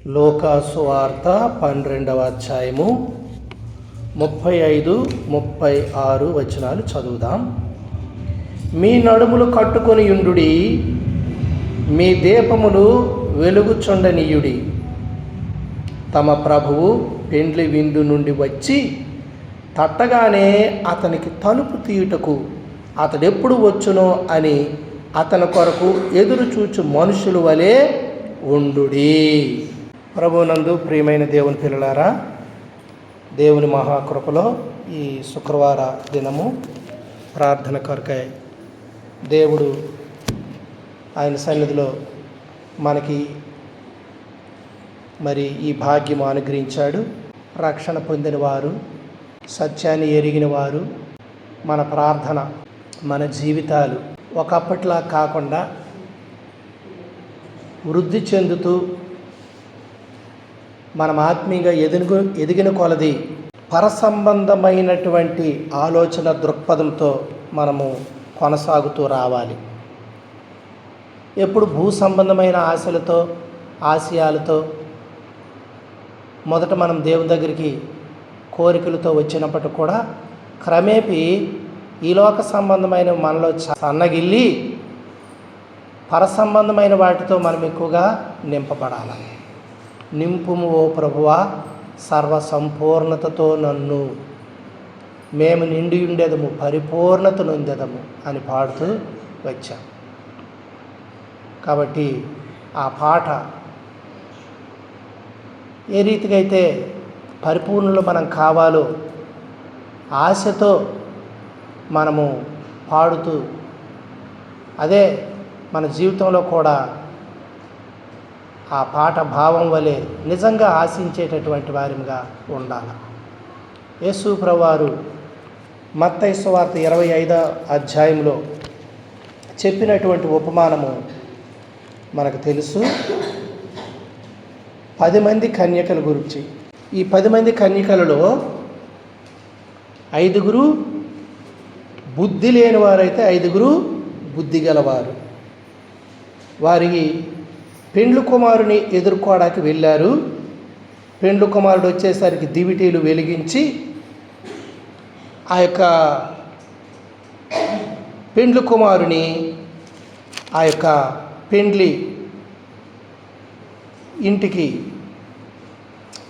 లూకా సువార్త 12వ అధ్యాయము 35-36 వచనాలు చదువుదాం. మీ నడుములు కట్టుకొని యుండుడి, మీ దీపములు వెలుగుచుండనీయుడి. తమ ప్రభువు పెండ్లి విందు నుండి వచ్చి తట్టగానే అతనికి తలుపు తీయుటకు అతడెప్పుడు వచ్చునో అని అతని కొరకు ఎదురు చూచు మనుషుల వలె ఉండుడి. ప్రభువునందు ప్రియమైన దేవుని పిల్లలారా, దేవుని మహాకృపలో ఈ శుక్రవార దినము ప్రార్థన కొరకై దేవుడు ఆయన సన్నిధిలో మనకి మరి ఈ భాగ్యము అనుగ్రహించాడు. రక్షణ పొందిన వారు, సత్యాన్ని ఎరిగిన వారు, మన ప్రార్థన, మన జీవితాలు ఒకప్పటిలా కాకుండా వృద్ధి చెందుతూ మనం ఆత్మీయంగా ఎదిగిన కొలది పరసంబంధమైనటువంటి ఆలోచన దృక్పథంతో మనము కొనసాగుతూ రావాలి. ఎప్పుడు భూ సంబంధమైన ఆశలతో, ఆశయాలతో మొదట మనం దేవుని దగ్గరికి కోరికలతో వచ్చినప్పటికి కూడా క్రమేపీ ఈ లోక సంబంధమైన మనలో సన్నగిల్లి పరసంబంధమైన వాటితో మనం ఎక్కువగా నింపబడాలి. నింపుము ఓ ప్రభువా సర్వ సంపూర్ణతతో నన్ను, మేము నిండి ఉండేదము, పరిపూర్ణత నొందెదము అని పాడుతూ వచ్చాం. కాబట్టి ఆ పాట ఏ రీతిగా అయితే పరిపూర్ణలో మనం కావాలో ఆశతో మనము పాడుతూ అదే మన జీవితంలో కూడా ఆ పాట భావం వలె నిజంగా ఆశించేటటువంటి వారిగా ఉండాలి. యేసు ప్రభువారు మత్తయి సువార్త 25వ అధ్యాయంలో చెప్పినటువంటి ఉపమానము మనకు తెలుసు. 10 మంది కన్యకల గురించి. ఈ 10 మంది కన్యకలలో 5 బుద్ధి లేని వారైతే 5 బుద్ధి గలవారు. వారి పెండ్లు కుమారుని ఎదుర్కోవడానికి వెళ్ళారు. పెండ్లు కుమారుడు వచ్చేసరికి దివిటీలు వెలిగించి ఆ యొక్క పెండ్లు కుమారుని ఆ యొక్క పెండ్లి ఇంటికి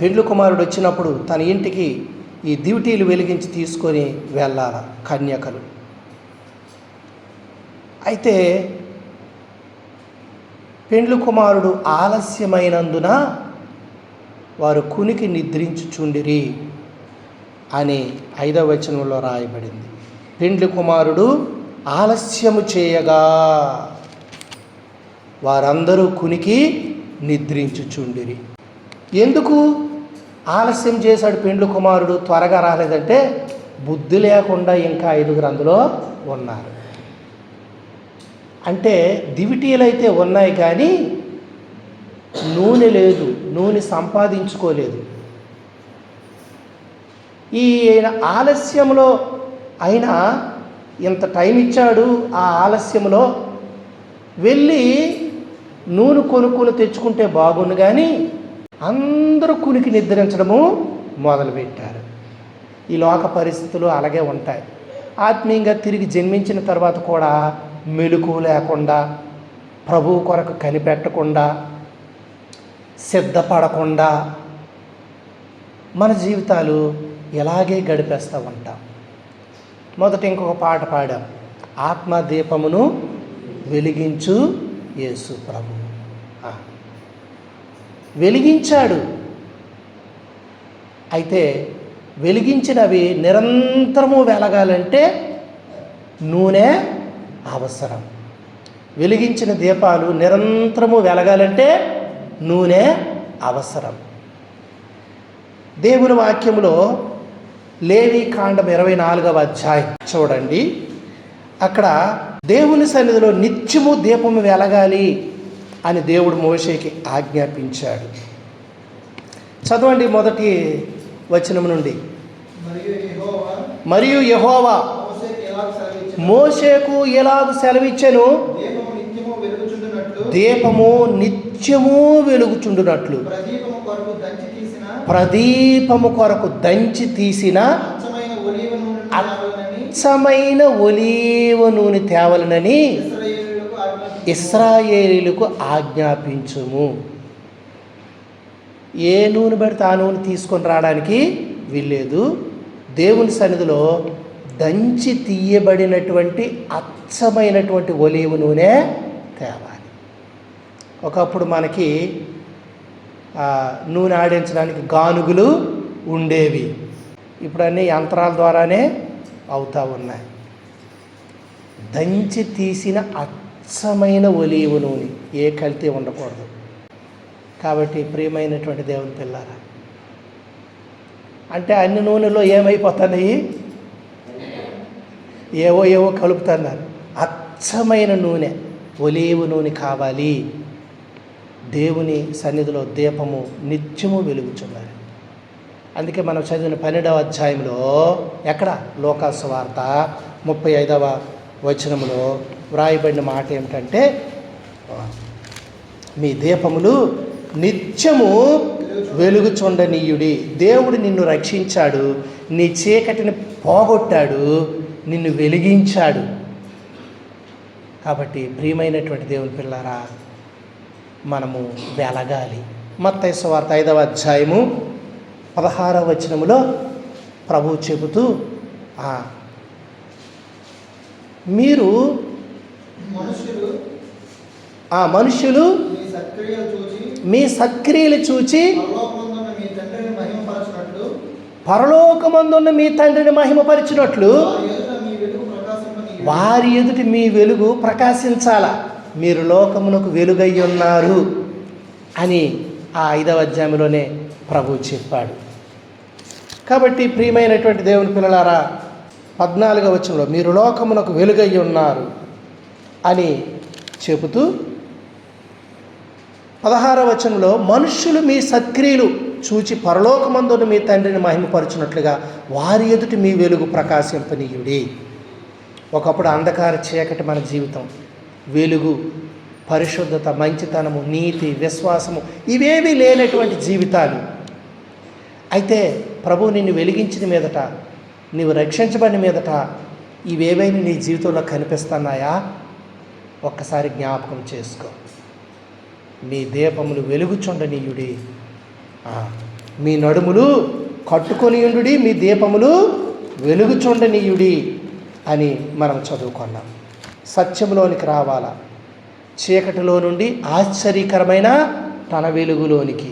పెండ్లు కుమారుడు వచ్చినప్పుడు తన ఇంటికి ఈ దివిటీలు వెలిగించి తీసుకొని వెళ్ళాల కన్యకలు. అయితే పెండ్లు కుమారుడు ఆలస్యమైనందున వారు కునికి నిద్రించుచుండిరి అని 5వ వచనంలో రాయబడింది. పెండ్లి కుమారుడు ఆలస్యము చేయగా వారందరూ కునికి నిద్రించుచుండిరి. ఎందుకు ఆలస్యం చేశాడు పెండ్లి కుమారుడు, త్వరగా రాలేదంటే బుద్ధి లేకుండా ఇంకా 5 అందులో ఉన్నారు. అంటే దివిటీలు అయితే ఉన్నాయి కానీ నూనె లేదు, నూనె సంపాదించుకోలేదు. ఈ ఆలస్యంలో అయినా ఇంత టైం ఇచ్చాడు, ఆ ఆలస్యంలో వెళ్ళి నూనె కొనుక్కొని తెచ్చుకుంటే బాగుండు కానీ అందరూ కునికి నిద్రించడము మొదలుపెట్టారు. ఈ లోక పరిస్థితులు అలాగే ఉంటాయి. ఆత్మీయంగా తిరిగి జన్మించిన తర్వాత కూడా మెలుకు లేకుండా, ప్రభువు కొరకు కనిపెట్టకుండా, సిద్ధపడకుండా మన జీవితాలు ఇలాగే గడిపేస్తూ ఉంటాం. మొదట ఇంకొక పాట పాడాం, ఆత్మదీపమును వెలిగించు యేసు ప్రభు. వెలిగించాడు. అయితే వెలిగించినవి నిరంతరము వెలగాలంటే నూనె అవసరం. వెలిగించిన దీపాలు నిరంతరము వెలగాలంటే నూనె అవసరం. దేవుని వాక్యములో లేవీకాండం 24వ అధ్యాయం చూడండి. అక్కడ దేవుని సన్నిధిలో నిత్యము దీపము వెలగాలి అని దేవుడు మోషేకి ఆజ్ఞాపించాడు. చదవండి మొదటి వచనం నుండి. మరియు యెహోవా మోషేకు ఎలాగ సెలవిచ్చెను, దీపము నిత్యము వెలుగుచుండునట్లు ప్రదీపము కొరకు దంచి తీసిన అచ్చమైన ఒలీవ నూనె తేవలనని ఇశ్రాయేలీయులకు ఆజ్ఞాపించుము. ఏ నూనె పెడితే ఆ నూనె తీసుకొని రావడానికి వీల్లేదు. దేవుని సన్నిధిలో దంచి తీయబడినటువంటి అచ్చమైనటువంటి ఒలీవ నూనె తేవాలి. ఒకప్పుడు మనకి నూనె ఆడించడానికి గానుగులు ఉండేవి. ఇప్పుడు అన్నీ యంత్రాల ద్వారానే అవుతూ ఉన్నాయి. దంచి తీసిన అచ్చమైన ఒలీవ నూనె, ఏ కల్తీ ఉండకూడదు. కాబట్టి ప్రియమైనటువంటి దేవుని పిల్లారా, అంటే అన్ని నూనెలో ఏమైపోతున్నాయి, ఏవో కలుపుతున్నారు. అచ్చమైన నూనె, ఒలీవ నూనె కావాలి. దేవుని సన్నిధిలో దీపము నిత్యము వెలుగుచున్నారు. అందుకే మనం చదివిన 12వ అధ్యాయంలో ఎక్కడ, లూకా సువార్త 35వ వచనంలో వ్రాయబడిన మాట ఏమిటంటే, మీ దీపములు నిత్యము వెలుగుచుండనీయుడి. దేవుడు నిన్ను రక్షించాడు, నీ చీకటిని పోగొట్టాడు, నిన్ను వెలిగించాడు. కాబట్టి ప్రియమైనటువంటి దేవుని పిల్లారా, మనము వెలగాలి. మత్తయి సువార్త 5వ అధ్యాయము 16వ వచనములో ప్రభువు చెబుతూ, మీరు మనుషులు మీ సత్క్రియలు చూచి పరలోకమందున్న మీ తండ్రిని మహిమపరిచినట్లు వారి ఎదుట మీ వెలుగు ప్రకాశించాలా. మీరు లోకమునకు వెలుగై ఉన్నారు అని ఆ 5వ అధ్యాయంలోనే ప్రభువు చెప్పాడు. కాబట్టి ప్రియమైనటువంటి దేవుని పిల్లలారా, 14వ వచనంలో మీరు లోకమునకు వెలుగై ఉన్నారు అని చెబుతూ, 16వ వచనంలో మనుష్యులు మీ సత్క్రియలు చూచి పరలోకమందున మీ తండ్రిని మహిమపరచునట్లుగా వారి ఎదుటి మీ వెలుగు ప్రకాశింపనీయుడి. ఒకప్పుడు అంధకార చీకటి మన జీవితం, వెలుగు, పరిశుద్ధత, మంచితనము, నీతి, విశ్వాసము ఇవేమీ లేనటువంటి జీవితాలు. అయితే ప్రభు నిన్ను వెలిగించిన మీదట, నీవు రక్షించబడిన మీదట ఇవేవైనా నీ జీవితంలో కనిపిస్తున్నాయా? ఒక్కసారి జ్ఞాపకం చేసుకో. మీ దీపములు వెలుగుచుండనీయుడి, మీ నడుములు కట్టుకొనియుండుడి, మీ దీపములు వెలుగుచుండనీయుడి అని మనం చదువుకున్నాం. సత్యంలోనికి రావాలా, చీకటిలో నుండి ఆశ్చర్యకరమైన తన వెలుగులోనికి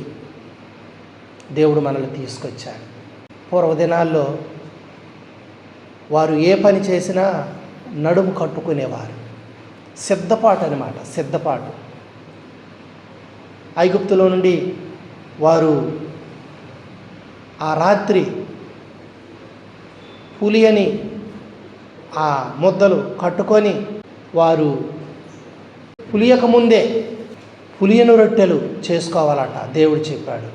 దేవుడు మనల్ని తీసుకొచ్చాడు. పూర్వదినాల్లో వారు ఏ పని చేసినా నడుము కట్టుకునేవారు. సిద్ధపాటు అన్నమాట, సిద్ధపాటు. ఐగుప్తులో నుండి వారు ఆ రాత్రి పులియని ఆ ముద్దలు కట్టుకొని వారు పులియక ముందే పులియను రొట్టెలు చేసుకోవాలట. దేవుడు చెప్పాడు,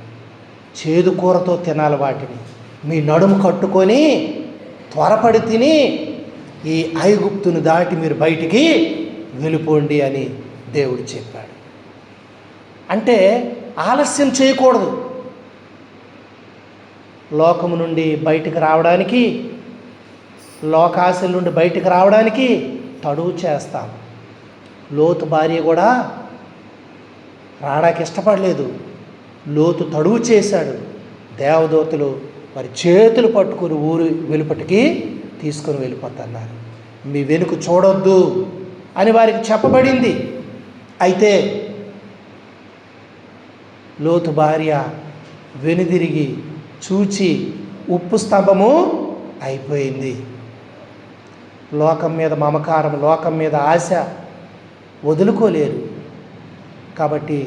చేదు కూరతో తినాలి వాటిని, మీ నడుము కట్టుకొని త్వరపడి తిని ఈ ఐగుప్తును దాటి మీరు బయటికి వెళ్ళిపోండి అని దేవుడు చెప్పాడు. అంటే ఆలస్యం చేయకూడదు. లోకము నుండి బయటికి రావడానికి, లోకాశల నుండి బయటికి రావడానికి తడువు చేస్తాం. లోతు భార్య కూడా రావడానికి ఇష్టపడలేదు. లోతు తడువు చేశాడు. దేవదూతలు వారి చేతులు పట్టుకుని ఊరు వెలుపటికి తీసుకొని వెళ్ళిపోతున్నారు. మీ వెనుక చూడొద్దు అని వారికి చెప్పబడింది. అయితే లోతు భార్య వెనుదిరిగి చూచి ఉప్పు స్తంభము అయిపోయింది. లోకం మీద మమకారం, లోకం మీద ఆశ వదులుకోలేరు. కాబట్టి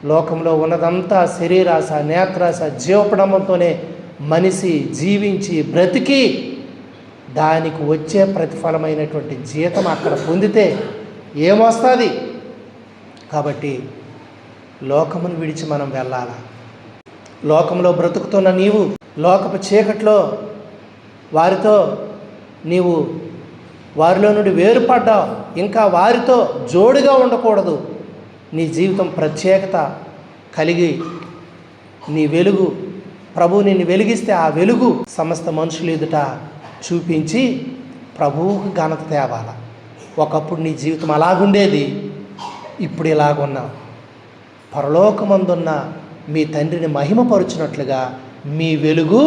లోకంలో ఉన్నదంతా శరీరాశ, నేత్రాశ, జీవపడంతోనే మనిషి జీవించి బ్రతికి దానికి వచ్చే ప్రతిఫలమైనటువంటి జీతం అక్కడ పొందితే ఏమొస్తుంది? కాబట్టి లోకమును విడిచి మనం వెళ్ళాలా. లోకంలో బ్రతుకుతున్న నీవు లోకపు చీకట్లో వారితో నీవు వారిలో నుండి వేరుపడ్డావు. ఇంకా వారితో జోడుగా ఉండకూడదు. నీ జీవితం ప్రత్యేకత కలిగి నీ వెలుగు ప్రభువు నిన్ను వెలిగిస్తే ఆ వెలుగు సమస్త మనుషులు ఎదుట చూపించి ప్రభువుకు ఘనత తేవాల. ఒకప్పుడు నీ జీవితం అలాగుండేది, ఇప్పుడు ఇలాగున్నావు. పరలోకమందున్న మీ తండ్రిని మహిమపరుచున్నట్లుగా మీ వెలుగు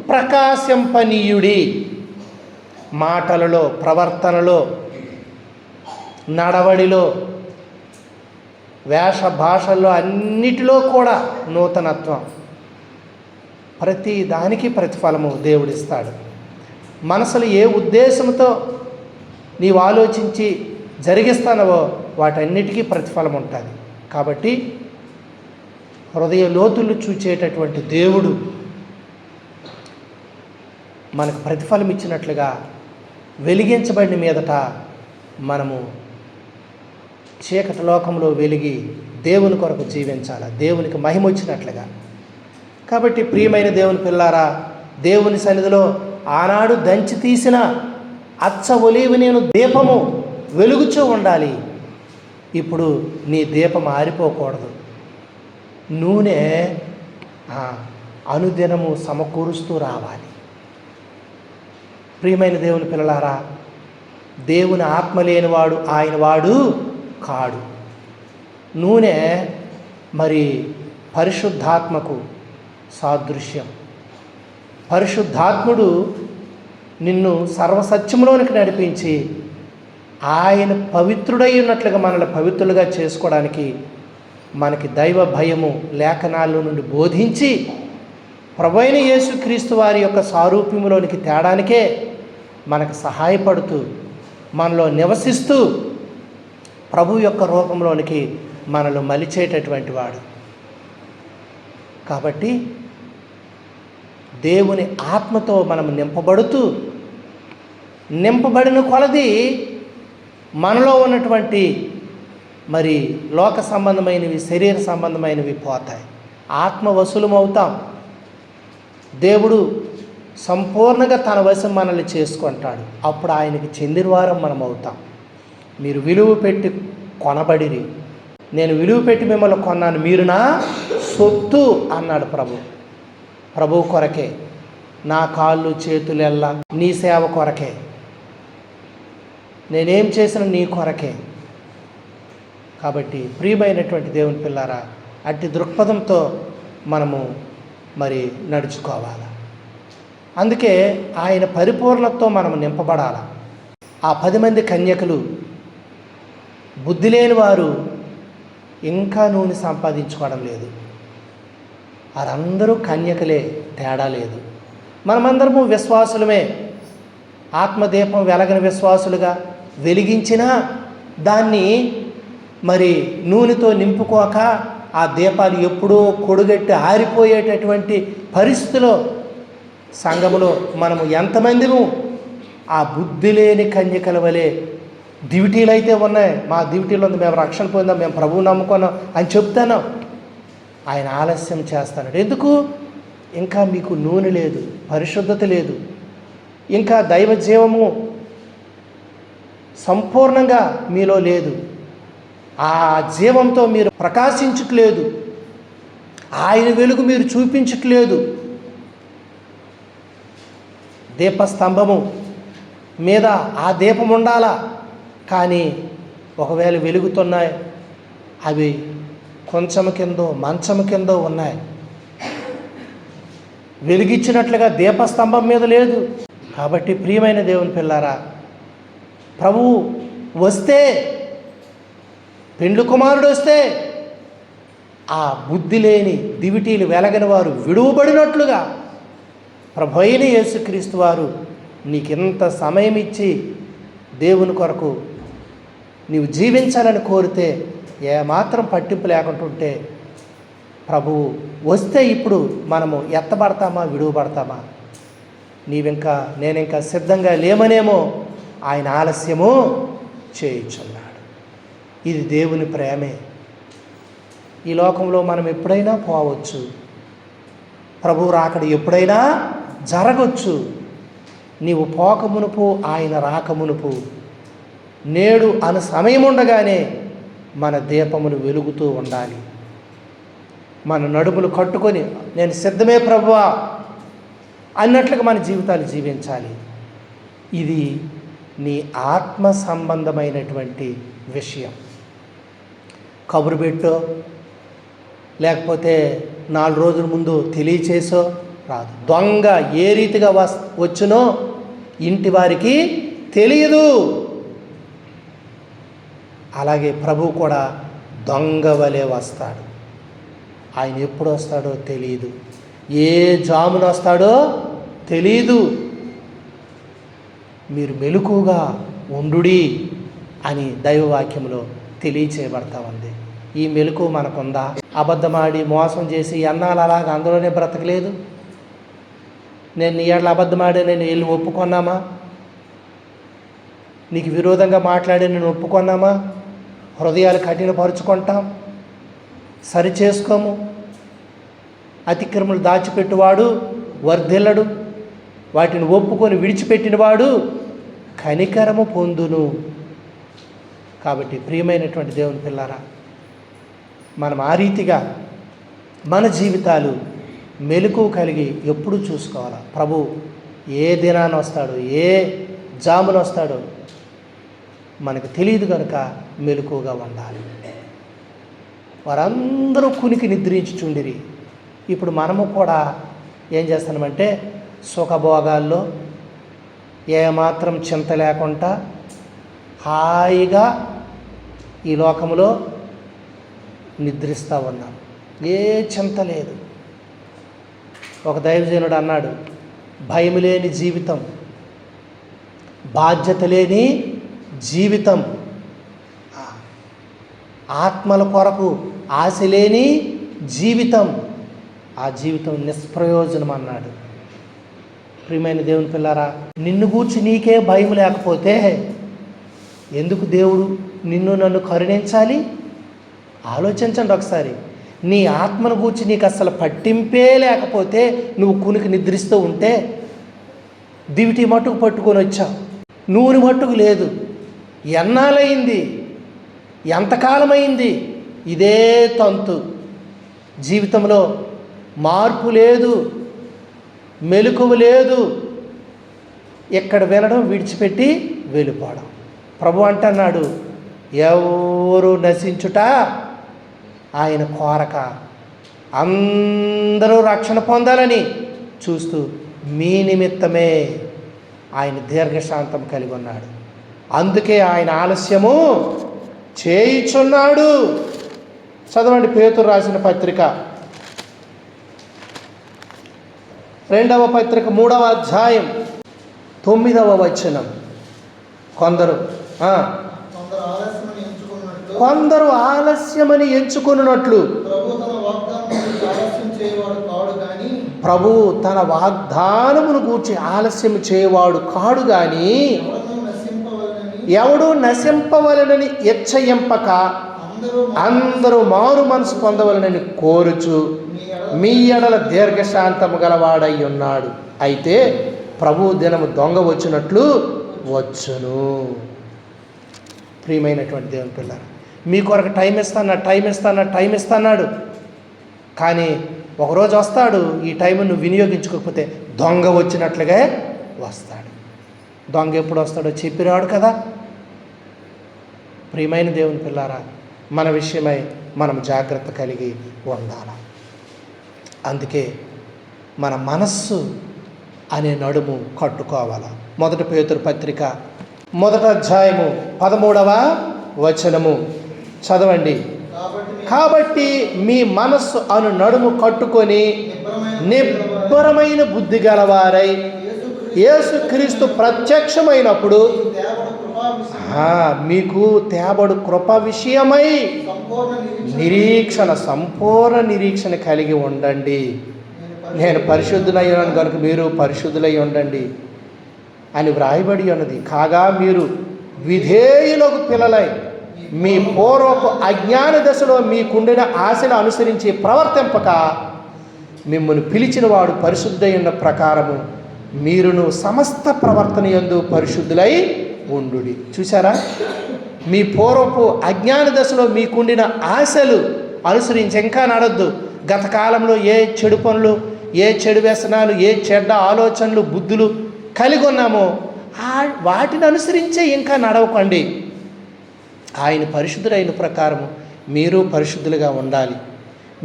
ప్రకాశింపనీయుడి. మాటలలో, ప్రవర్తనలో, నడవడిలో, వేష భాషల్లో అన్నిటిలో కూడా నూతనత్వం. ప్రతి దానికి ప్రతిఫలము దేవుడిస్తాడు. మనసులో ఏ ఉద్దేశంతో నీవు ఆలోచించి జరిగిస్తానవో వాటన్నిటికీ ప్రతిఫలం ఉంటుంది. కాబట్టి హృదయ లోతులు చూచేటటువంటి దేవుడు మనకు ప్రతిఫలం ఇచ్చినట్లుగా వెలిగించబడిన మీదట మనము చీకటి లోకంలో వెలిగి దేవుని కొరకు జీవించాలి, దేవునికి మహిమ వచ్చినట్లుగా. కాబట్టి ప్రియమైన దేవుని పిల్లారా, దేవుని సన్నిధిలో ఆనాడు దంచి తీసిన అచ్చ ఒలీవ నేను దీపము వెలుగుచూ ఉండాలి. ఇప్పుడు నీ దీపం ఆరిపోకూడదు. నూనె అనుదినము సమకూరుస్తూ రావాలి. ప్రియమైన దేవుని పిల్లలారా, దేవుని ఆత్మ లేనివాడు ఆయన వాడు కాడు. నూనె మరి పరిశుద్ధాత్మకు సాదృశ్యం. పరిశుద్ధాత్ముడు నిన్ను సర్వసత్యంలోనికి నడిపించి ఆయన పవిత్రుడై ఉన్నట్లుగా మనల్ని పవిత్రులుగా చేసుకోవడానికి మనకి దైవ భయము లేఖనాల్లో నుండి బోధించి ప్రభువైన యేసుక్రీస్తు వారి యొక్క సారూప్యములోనికి తేడానికే మనకు సహాయపడుతూ మనలో నివసిస్తూ ప్రభు యొక్క రూపంలోనికి మనల్ని మలిచేటటువంటి వాడు. కాబట్టి దేవుని ఆత్మతో మనం నింపబడిన కొలది మనలో ఉన్నటువంటి మరి లోక సంబంధమైనవి, శరీర సంబంధమైనవి పోతాయి. ఆత్మ వశులమవుతాం. దేవుడు సంపూర్ణంగా తన వశం మనల్ని చేసుకుంటాడు. అప్పుడు ఆయనకి చెందిన వారం మనం అవుతాం. మీరు విలువ పెట్టి కొనబడిరి, నేను విలువ పెట్టి మిమ్మల్ని కొన్నాను, మీరు నా సొత్తు అన్నాడు ప్రభువు కొరకే. నా కాళ్ళు చేతులెల్లా నీ సేవ కొరకే, నేనేం చేసిన నీ కొరకే. కాబట్టి ప్రియమైనటువంటి దేవుని పిల్లారా, అట్టి దృక్పథంతో మనము మరి నడుచుకోవాలి. అందుకే ఆయన పరిపూర్ణతతో మనము నింపబడాలి. ఆ 10 మంది కన్యకలు బుద్ధి లేని వారు ఇంకా నూనె సంపాదించుకోవడం లేదు. వారందరూ కన్యకలే, తేడా లేదు. మనమందరము విశ్వాసులమే. ఆత్మదీపం వెలగని విశ్వాసులుగా వెలిగించినా దాన్ని మరి నూనెతో నింపుకోక ఆ దీపాలు ఎప్పుడూ కొడుగట్టి ఆరిపోయేటటువంటి పరిస్థితిలో సంఘములో మనము ఎంతమందిము ఆ బుద్ధి లేని కన్యకల వలె దివిటీలు అయితే ఉన్నాయి. మా దివిటీలో ఉంది, మేము రక్షణ పొందాం, మేము ప్రభువు నమ్ముకున్నాం అని చెప్తాను. ఆయన ఆలస్యం చేస్తాడు. ఎందుకు? ఇంకా మీకు నూనె లేదు, పరిశుద్ధత లేదు, ఇంకా దైవ జీవము సంపూర్ణంగా మీలో లేదు. ఆ జీవంతో మీరు ప్రకాశించట్లేదు, ఆయన వెలుగు మీరు చూపించట్లేదు. దీపస్తంభము మీద ఆ దీపం ఉండాలా, కానీ ఒకవేళ వెలుగుతున్నాయి, అవి కొంచెం కిందో మంచం కిందో ఉన్నాయి. వెలిగించినట్లుగా దీపస్తంభం మీద లేదు. కాబట్టి ప్రియమైన దేవుని పిల్లారా, ప్రభువు వస్తే, పెండ్లి కుమారుడు వస్తే ఆ బుద్ధి లేని దివిటీలు వెలగని వారు విడువబడినట్లుగా ప్రభు అయిన యేసుక్రీస్తు వారు నీకెంత సమయం ఇచ్చి దేవుని కొరకు నీవు జీవించాలని కోరితే ఏమాత్రం పట్టింపు లేకుంటుంటే ప్రభువు వస్తే ఇప్పుడు మనము ఎత్తబడతామా, విడువబడతామా? నేనింకా సిద్ధంగా లేమనేమో ఆయన ఆలస్యము చేయించున్నాడు. ఇది దేవుని ప్రేమే. ఈ లోకంలో మనం ఎప్పుడైనా పోవచ్చు, ప్రభువు రాకడ ఎప్పుడైనా జరగవచ్చు. నీవు పోకమునుపు ఆయన రాకమునుపు నేడు అను సమయం ఉండగానే మన దీపములు వెలుగుతూ ఉండాలి. మన నడుములు కట్టుకొని నేను సిద్ధమే ప్రభువా అన్నట్లుగా మన జీవితాలు జీవించాలి. ఇది నీ ఆత్మ సంబంధమైనటువంటి విషయం. కబురు పెట్టో లేకపోతే 4 రోజుల ముందు తెలియచేసో రాదు. దొంగ ఏ రీతిగా వచ్చునో ఇంటి వారికి తెలియదు. అలాగే ప్రభువు కూడా దొంగ వలె వస్తాడు. ఆయన ఎప్పుడు వస్తాడో తెలియదు, ఏ జామున వస్తాడో తెలియదు. మీరు మెలకుగా ఉండుడి అని దైవవాక్యంలో తెలియచేయబడతా ఉంది. ఈ మెలకు మనకుందా? అబద్ధమాడి మోసం చేసి ఎన్నాళ్ళు అలాగ అందులోనే బ్రతకలేదు. నేను నీ ఏళ్ళ అబద్ధమాడి నేను వెళ్ళి ఒప్పుకున్నామా? నీకు విరోధంగా మాట్లాడి నేను ఒప్పుకున్నామా? హృదయాలు కఠినపరుచుకుంటాం, సరి చేసుకోము. అతిక్రమలు దాచిపెట్టువాడు వర్ధిల్లడు, వాటిని ఒప్పుకొని విడిచిపెట్టినవాడు కనికరము పొందును. కాబట్టి ప్రియమైనటువంటి దేవుని పిల్లారా, మనం ఆ రీతిగా మన జీవితాలు మెలకువ కలిగి ఎప్పుడు చూసుకోవాలి. ప్రభు ఏ దినాన వస్తాడో ఏ జామున వస్తాడో మనకు తెలియదు కనుక మెలకువగా ఉండాలి. వారందరూ కునికి నిద్రించుచుండిరి. ఇప్పుడు మనము కూడా ఏం చేస్తున్నామంటే సుఖభోగాల్లో ఏమాత్రం చింత లేకుండా హాయిగా ఈ లోకంలో నిద్రిస్తూ ఉన్నాం. ఏ చింత లేదు. ఒక దైవజనుడు అన్నాడు, భయం లేని జీవితం, బాధ్యత లేని జీవితం, ఆత్మల కొరకు ఆశ లేని జీవితం, ఆ జీవితం నిష్ప్రయోజనం అన్నాడు. ప్రియమైన దేవుని పిల్లారా, నిన్ను గూర్చి నీకే భయం లేకపోతే ఎందుకు దేవుడు నిన్ను నన్ను కరుణించాలి? ఆలోచించండి ఒకసారి. నీ ఆత్మను గూర్చి నీకు అసలు పట్టింపే లేకపోతే నువ్వు కునికి నిద్రిస్తూ ఉంటే దివిటి మట్టుకు పట్టుకొని వచ్చావు, నూనె మట్టుకు లేదు. ఎన్నాళ్ళయింది? ఎంతకాలమైంది? ఇదే తంతు. జీవితంలో మార్పు లేదు, మెలకువ లేదు. ఎక్కడ వినడం విడిచిపెట్టి వెళ్ళిపోవడం. ప్రభు అంటున్నాడు, ఎవరు నశించుట ఆయన కోరక, అందరూ రక్షణ పొందాలని చూస్తూ మీ నిమిత్తమే ఆయన దీర్ఘశాంతం కలిగి ఉన్నాడు. అందుకే ఆయన ఆలస్యము చేయుచున్నాడు. చదవండి పేతురు రాసిన పత్రిక 2వ పత్రిక 3వ అధ్యాయం 9వ వచనం. కొందరు ఆలస్యమని ఎంచుకున్నట్లు ప్రభు తన వాగ్దానమును గూర్చి ఆలస్యం చేయవాడు కాడు గాని ఎవడు నశింపవలనని ఇచ్చయింపక అందరూ మారు మనసు పొందవలనని కోరుచు మీ ఎడల దీర్ఘశాంతము గలవాడై ఉన్నాడు. అయితే ప్రభు దినము దొంగ వచ్చినట్లు వచ్చును. ప్రియమైనటువంటి దేవుని పిల్లలు, మీ కొరకు టైం ఇస్తాడు. కానీ ఒకరోజు వస్తాడు, ఈ టైంను నువ్వు వినియోగించుకోకపోతే దొంగ వచ్చినట్లుగా వస్తాడు. దొంగ ఎప్పుడు వస్తాడో చెప్పిరాడు కదా. ప్రియమైన దేవుని పిల్లారా, మన విషయమై మనం జాగ్రత్త కలిగి ఉండాలి. అందుకే మన మనస్సు అనే నడుము కట్టుకోవాలి. 1 పేతురు పత్రిక 1వ అధ్యాయము 13వ వచనము చదవండి. కాబట్టి మీ మనస్సు అను నడుము కట్టుకొని నిబ్బరమైన బుద్ధి గలవారై యేసుక్రీస్తు ప్రత్యక్షమైనప్పుడు మీకు తేబడు కృప విషయమై సంపూర్ణ నిరీక్షణ కలిగి ఉండండి. నేను పరిశుద్ధులై ఉన్నాను కనుక మీరు పరిశుద్ధులై ఉండండి అని వ్రాయబడి ఉన్నది. కాగా మీరు విధేయులకు పిల్లలై మీ పూర్వపు అజ్ఞాన దశలో మీకుండిన ఆశను అనుసరించి ప్రవర్తింపక మిమ్మల్ని పిలిచిన వాడు పరిశుద్ధై ఉన్న ప్రకారము మీరును సమస్త ప్రవర్తన యందు పరిశుద్ధులై ఉండుడి. చూసారా, మీ పూర్వపు అజ్ఞాన దశలో మీకుండిన ఆశలు అనుసరించి ఇంకా నడద్దు. గత కాలంలో ఏ చెడు పనులు, ఏ చెడు వ్యసనాలు, ఏ చెడ్డ ఆలోచనలు, బుద్ధులు కలిగి ఉన్నామో వాటిని అనుసరించే ఇంకా నడవకండి. ఆయన పరిశుద్ధుడైన ప్రకారము మీరు పరిశుద్ధులుగా ఉండాలి.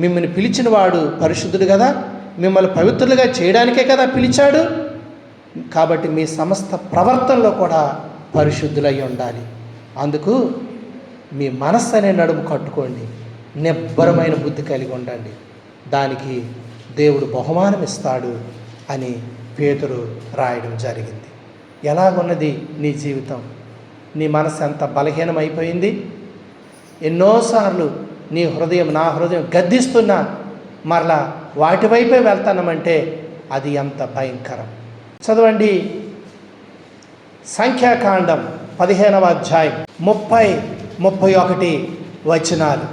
మిమ్మల్ని పిలిచిన వాడు పరిశుద్ధుడు కదా, మిమ్మల్ని పవిత్రులుగా చేయడానికే కదా పిలిచాడు. కాబట్టి మీ సమస్త ప్రవర్తనలో కూడా పరిశుద్ధులై ఉండాలి. అందుకు మీ మనస్సు అనే నడుము కట్టుకోండి, నిబ్బరమైన బుద్ధి కలిగి ఉండండి, దానికి దేవుడు బహుమానం ఇస్తాడు అని పేతురు రాయడం జరిగింది. ఎలాగున్నది నీ జీవితం? నీ మనసు ఎంత బలహీనమైపోయింది? ఎన్నోసార్లు నీ హృదయం, నా హృదయం గద్దిస్తున్నా మరలా వాటి వైపే వెళ్తానమంటే అది ఎంత భయంకరం. చదవండి సంఖ్యాకాండం 15వ అధ్యాయం 30-31 వచనాలు.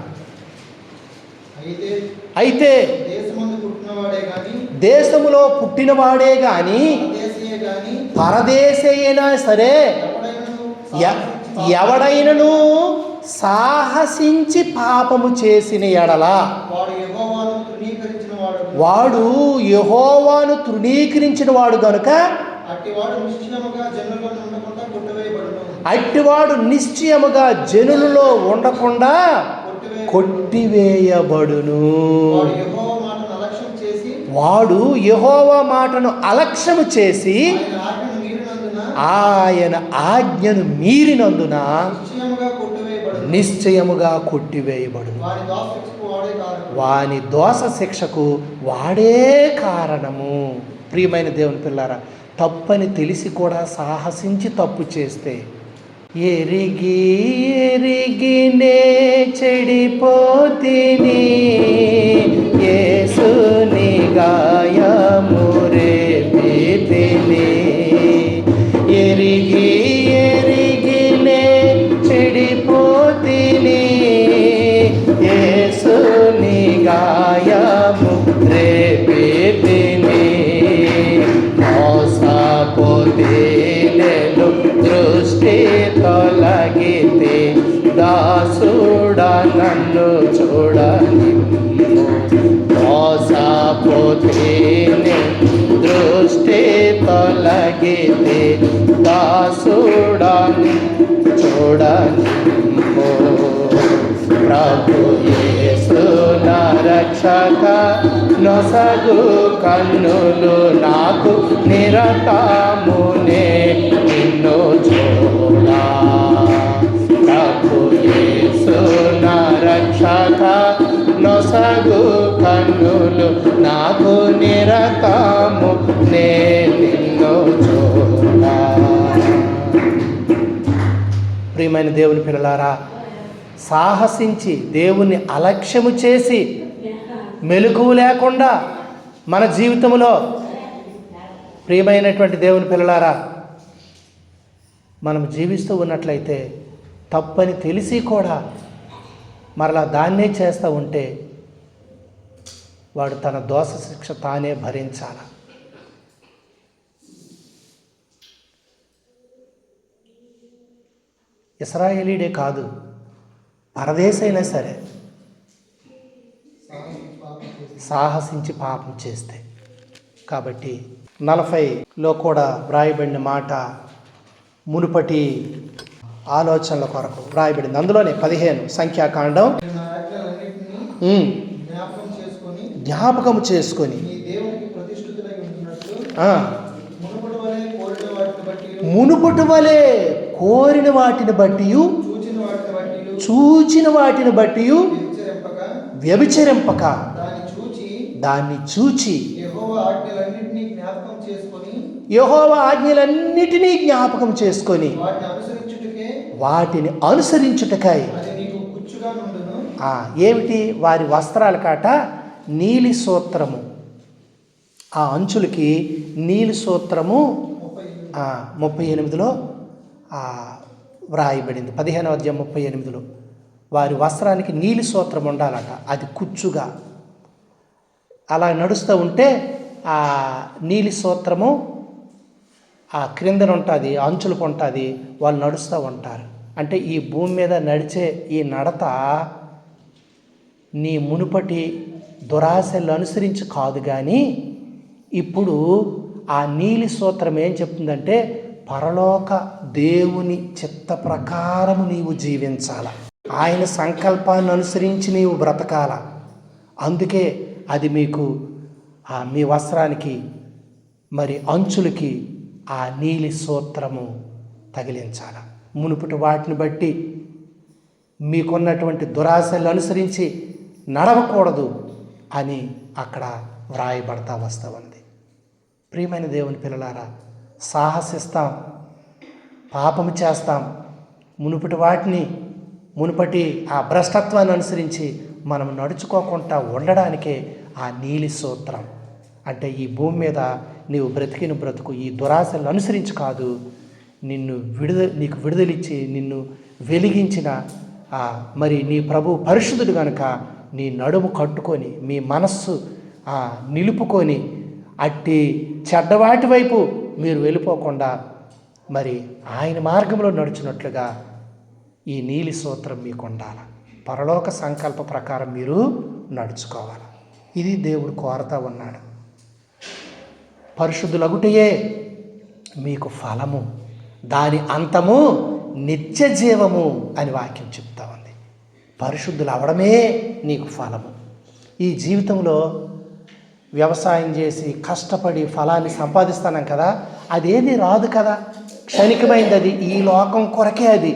అయితే దేశములో పుట్టినవాడే గాని పరదేశీ అయినా సరే ఎవడైనను సాహసించి పాపము చేసిన ఎడల వాడు యెహోవాను తృణీకరించిన వాడు గనుక అట్టివాడు నిశ్చయముగా జనులలో ఉండకుండా కొట్టివేయబడును. వాడు యెహోవా మాటను అలక్ష్యము చేసి ఆయన ఆజ్ఞను మీరినందున నిశ్చయముగా కొట్టివేయబడును. వాని దోష శిక్షకు వాడే కారణము. ప్రియమైన దేవుని పిల్లారా, తప్పని తెలిసి కూడా సాహసించి తప్పు చేస్తే ఎరిగి ఎరిగినే చెడిపోతిని, యేసుని గాయము రేపితిని. ఎరిగి ఎరిగినే చెడిపోతిని, యేసుని గాయము రేపితిని. మోసపోతినేను దృష్టి తొలగితే, దాసుడా నన్ను చూడనిమ్ము. మోసపోతినే దృష్టి తొలగితే, దాసుడా చూడనిమ్ము. ప్రభు యేసు నా రక్షక, నొసగు కన్నులు నాకు నిరతమునే నిన్ను చూడా. ప్రభు యేసు నా రక్షక, నొసగు కన్నులు నాకు నిరతము నే నిన్ను చూడా. ప్రియమైన దేవుని పిల్లలారా, సాహసించి దేవుణ్ణి అలక్ష్యము చేసి మెలకువ లేకుండా మన జీవితంలో, ప్రియమైనటువంటి దేవుని పిల్లలారా, మనం జీవిస్తూ ఉన్నట్లయితే తప్పని తెలిసి కూడా మరలా దాన్నే చేస్తూ ఉంటే వాడు తన దోష శిక్ష తానే భరించాలి. ఇశ్రాయేలీడే కాదు, పరదేశైనా సరే సాహసించి పాపం చేస్తే. కాబట్టి 40లో కూడా వ్రాయబడిన మాట మునుపటి ఆలోచనల కొరకు వ్రాయబడింది. అందులోనే 15 సంఖ్యాకాండం జ్ఞాపకము చేసుకొని మునుపటి వలె కోరిన వాటిని బట్టి, చూచిన వాటిని బట్టి వ్యభిచరింపక దాన్ని చూచి యెహోవా ఆజ్ఞలన్నిటినీ జ్ఞాపకం చేసుకొని వాటిని అనుసరించుటకై. ఏమిటి? వారి వస్త్రాల కాట నీలి సూత్రము, ఆ అంచులకి నీలి సూత్రము 38లో వ్రాయబడింది. 15వ అధ్యాయం 38లో వారి వస్త్రానికి నీలి సూత్రం ఉండాలట, అది కుచ్చుగా. అలా నడుస్తూ ఉంటే ఆ నీలి సూత్రము ఆ క్రిందన ఉంటుంది, అంచులకు ఉంటుంది, వాళ్ళు నడుస్తూ ఉంటారు. అంటే ఈ భూమి మీద నడిచే ఈ నడత నీ మునుపటి దురాశలు అనుసరించి కాదు, కానీ ఇప్పుడు ఆ నీలి సూత్రం ఏం చెప్తుందంటే పరలోక దేవుని చిత్త ప్రకారము నీవు జీవించాల, ఆయన సంకల్పాన్ని అనుసరించి నీవు బ్రతకాల. అందుకే అది మీకు మీ వస్త్రానికి మరి అంచులకి ఆ నీలి సూత్రము తగిలించాల. మునుపటి వాటిని బట్టి మీకున్నటువంటి దురాశలు అనుసరించి నడవకూడదు అని అక్కడ వ్రాయబడతా వస్తూ ఉంది. ప్రియమైన దేవుని పిల్లలారా, సాహసిస్తాం, పాపము చేస్తాం, మునుపటి ఆ భ్రష్టత్వాన్ని అనుసరించి మనం నడుచుకోకుండా ఉండడానికే ఆ నీలి సూత్రం. అంటే ఈ భూమి మీద నీవు బ్రతికిన బ్రతుకు ఈ దురాశలను అనుసరించి కాదు, నీకు విడుదలిచ్చి నిన్ను వెలిగించిన మరి నీ ప్రభు పరిశుద్ధుడు కనుక నీ నడుము కట్టుకొని మీ మనస్సు నిలుపుకొని అట్టి చెడ్డవాటి వైపు మీరు వెళ్ళిపోకుండా మరి ఆయన మార్గంలో నడుచున్నట్లుగా ఈ నీలి సూత్రం మీకు ఉండాలి. పరలోక సంకల్ప ప్రకారం మీరు నడుచుకోవాలి. ఇది దేవుడు కోరుతా ఉన్నాడు. పరిశుద్ధులగుటయే మీకు ఫలము, దాని అంతము నిత్య జీవము అని వాక్యం చెప్తా ఉంది. పరిశుద్ధులు అవడమే నీకు ఫలము. ఈ జీవితంలో వ్యవసాయం చేసి కష్టపడి ఫలాన్ని సంపాదిస్తున్నాం కదా, అదేది రాదు కదా, క్షణికమైంది అది. ఈ లోకం కొరకే అది.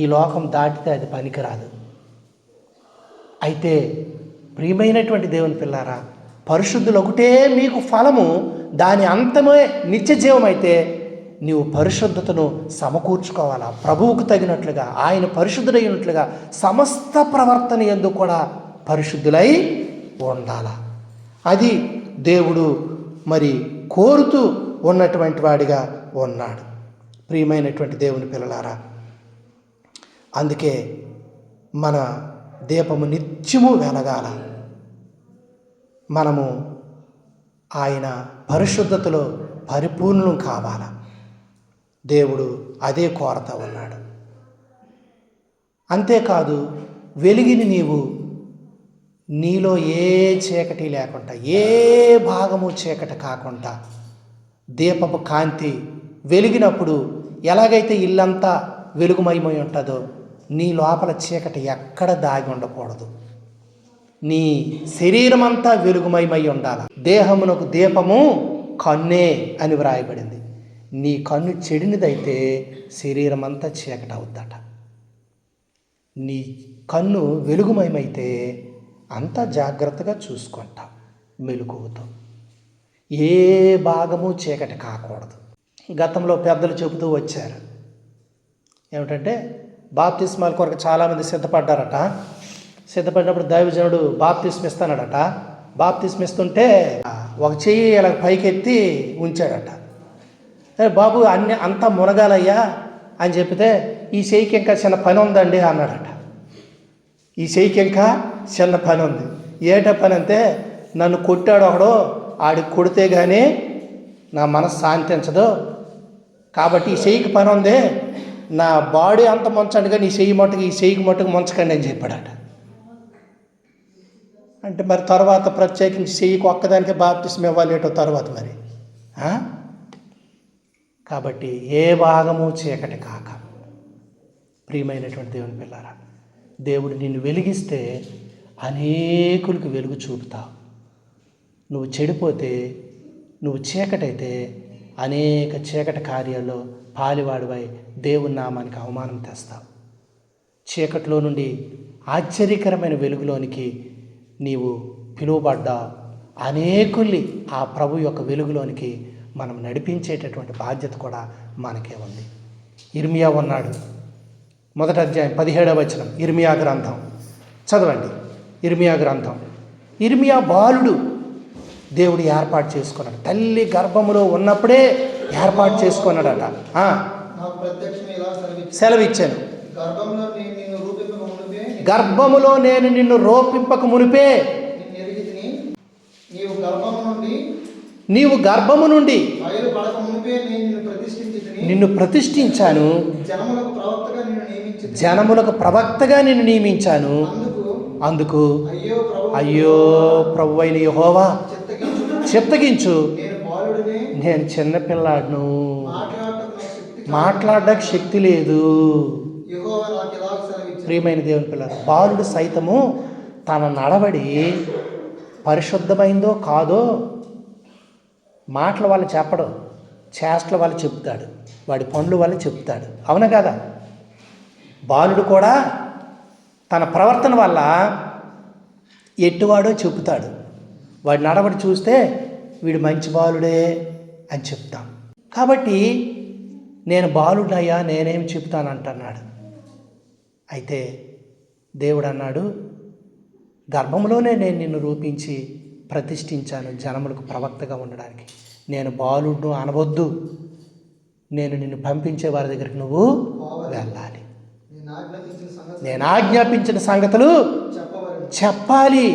ఈ లోకం దాటితే అది పనికిరాదు. అయితే ప్రియమైనటువంటి దేవుని పిల్లారా, పరిశుద్ధులు ఒకటే మీకు ఫలము, దాని అంతమే నిత్య జీవం. అయితే నీవు పరిశుద్ధతను సమకూర్చుకోవాలా, ప్రభువుకు తగినట్లుగా, ఆయన పరిశుద్ధుడైనట్లుగా సమస్త ప్రవర్తన యందు కూడా పరిశుద్ధులై ఉండాల. అది దేవుడు మరి కోరుతూ ఉన్నటువంటి వాడిగా ఉన్నాడు. ప్రియమైనటువంటి దేవుని పిల్లలారా, అందుకే మన దీపము నిత్యము వెలగాల. మనము ఆయన పరిశుద్ధతలో పరిపూర్ణం కావాలా. దేవుడు అదే కోరతా ఉన్నాడు. అంతేకాదు, వెలిగిని నీలో ఏ చీకటి లేకుండా, ఏ భాగము చీకటి కాకుండా దీపపు కాంతి వెలిగినప్పుడు ఎలాగైతే ఇల్లంతా వెలుగుమయమై ఉంటుందో, నీ లోపల చీకటి ఎక్కడ దాగి ఉండకూడదు. నీ శరీరం అంతా వెలుగుమయమై ఉండాలి. దేహమునకు దీపము కన్నే అని వ్రాయబడింది. నీ కన్ను చెడినదైతే శరీరం అంతా చీకటి అవుద్దట. నీ కన్ను వెలుగుమయమైతే అంతా జాగ్రత్తగా చూసుకుంటాం మెలకువతో. ఏ భాగము చీకటి కాకూడదు. గతంలో పెద్దలు చెబుతూ వచ్చారు ఏమిటంటే, బాప్తిస్మాల కొరకు చాలామంది సిద్ధపడ్డారట. సిద్ధపడినప్పుడు దైవజనుడు బాప్తిస్మ ఇస్తానడట. బాప్తిస్మ ఇస్తుంటే ఒక చెయ్యి ఇలా పైకెత్తి ఉంచాడట. బాబు అంతా మునగాలయ్యా అని చెప్తే, ఈ చెయ్యికి ఇంకా చిన్న పని ఉందండి అన్నాడట. ఈ చెయ్యికి ఇంకా చిన్న పని ఉంది. ఏట పని అంటే, నన్ను కొట్టాడు ఒకడు, ఆడికి కొడితే కానీ నా మనసు శాంతించదు, కాబట్టి ఈ చెయ్యికి పని ఉంది, నా బాడీ అంత ముంచండి కానీ ఈ చెయ్యికి మట్టుకు ముంచకండి అని చెప్పాడట. అంటే మరి తర్వాత ప్రత్యేకించి చెయ్యికి ఒక్కదానికే బాప్తిస్మ ఇవ్వాలేటో తర్వాత మరి. కాబట్టి ఏ భాగము చీకటి కాక, ప్రియమైనటువంటి దేవుని పిల్లారా, దేవుడు నిన్ను వెలిగిస్తే అనేకులకు వెలుగు చూపుతావు. నువ్వు చెడిపోతే, నువ్వు చీకటైతే అనేక చీకటి కార్యాల్లో పాలివాడివై దేవుని నామానికి అవమానం తెస్తావు. చీకటిలో నుండి ఆశ్చర్యకరమైన వెలుగులోనికి నీవు పిలువబడ్డావు. అనేకుల్ని ఆ ప్రభు యొక్క వెలుగులోనికి మనం నడిపించేటటువంటి బాధ్యత కూడా మనకే ఉంది. ఇర్మియా ఉన్నాడు, 1వ అధ్యాయం 17వ వచనం, ఇర్మియా గ్రంథం చదవండి. ఇర్మియా గ్రంథం. ఇర్మియా బాలుడు దేవుడు ఏర్పాటు చేసుకున్నాడు. తల్లి గర్భములో ఉన్నప్పుడే ఏర్పాటు చేసుకున్నాడట. సెలవిచ్చాను, గర్భములో నేను నిన్ను రూపింపక మునిపే నీవు గర్భము నుండి నిన్ను ప్రతిష్ఠించాను, జనములకు ప్రవక్తగా నిన్ను నియమించాను. అందుకు అయ్యో ప్రభువైన యెహోవా, చిత్తగించు, నేను చిన్నపిల్లాడును, మాట్లాడడానికి శక్తి లేదు. ప్రియమైన దేవుని పిల్లలు, బాలుడు సైతము తన నడవడి పరిశుద్ధమైందో కాదో మాటల వల్ల చెప్పడు, చేష్టల వల్ల చెప్తాడు, వాడి పనుల వల్ల చెప్తాడు. అవునా కదా? బాలుడు కూడా తన ప్రవర్తన వల్ల ఎట్టువాడో చెప్తాడు. వాడి నడవడి చూస్తే వీడు మంచి బాలుడే అని చెప్తాం. కాబట్టి నేను బాలుడయ్యా, నేనేం చెప్తానంటున్నాడు. అయితే దేవుడు అన్నాడు, గర్భంలోనే నేను నిన్ను రూపించి ప్రతిష్ఠించాను జనములకు ప్రవక్తగా ఉండడానికి. నేను బాలుడు అనవద్దు, నేను నిన్ను పంపించే వారి దగ్గరికి నువ్వు వెళ్ళాలి. నేను ఆజ్ఞాపించిన సంగతులు చెప్పాలి.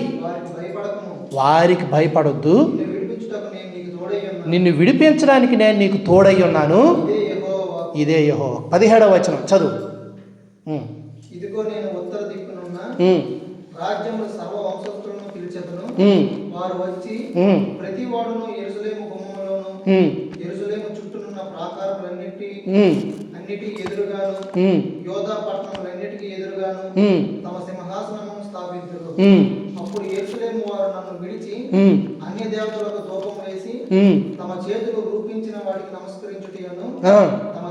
వారికి భయపడొద్దు, నిన్ను విడిపించడానికి నేను నీకు తోడై ఉన్నాను. ఇదే యెహోవా. 17వ వచనం చదువు. ఇదిగో నేను ఉత్తర దిక్కునున్న రాజ్యముల సర్వ వంశస్థులను పిలిచెదను. వారు వచ్చి ప్రతి వాడును యెరూషలేము గుమ్మములోను యెరూషలేము చుట్టూనున్న ప్రాకారములన్నిటి ఎదురుగాను యోధా పట్టణములన్నిటికీ ఎదురుగాను తమ సింహాసనమును స్థాపించుదురు. అప్పుడు యెరూషలేము వారు నన్ను విడిచి అన్య దేవతలకు ధూపం వేసి తమ చేతులు రూపించిన వాడికి నమస్కరించుటను తమ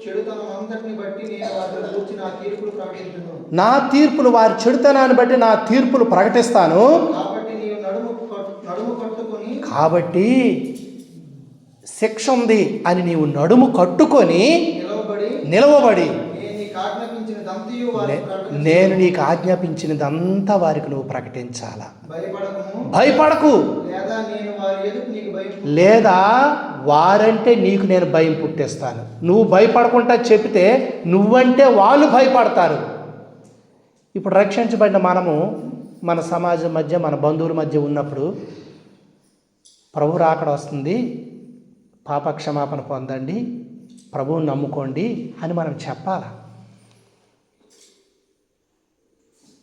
చెడుతనం అంతటిని బట్టి నేను వారిని గూర్చి నా తీర్పులు ప్రకటించును. నా తీర్పులు, వారి చెడుతనాన్ని బట్టి నా తీర్పులు ప్రకటిస్తాను. కాబట్టి నీవు నడుము కట్టుకొని, కాబట్టి శిక్ష ఉంది అని నీవు నడుము కట్టుకొని నిలవబడి నేను నీకు ఆజ్ఞాపించినదంతా వారికి నువ్వు ప్రకటించాలా. భయపడకు, లేదా వారంటే నీకు నేను భయం పుట్టిస్తాను. నువ్వు భయపడకుండా చెప్తే నువ్వంటే వాళ్ళు భయపడతారు. ఇప్పుడు రక్షించబడిన మనము మన సమాజం మధ్య, మన బంధువుల మధ్య ఉన్నప్పుడు ప్రభు రాకడ వస్తుంది, పాప క్షమాపణ పొందండి, ప్రభువుని నమ్ముకోండి అని మనం చెప్పాలా.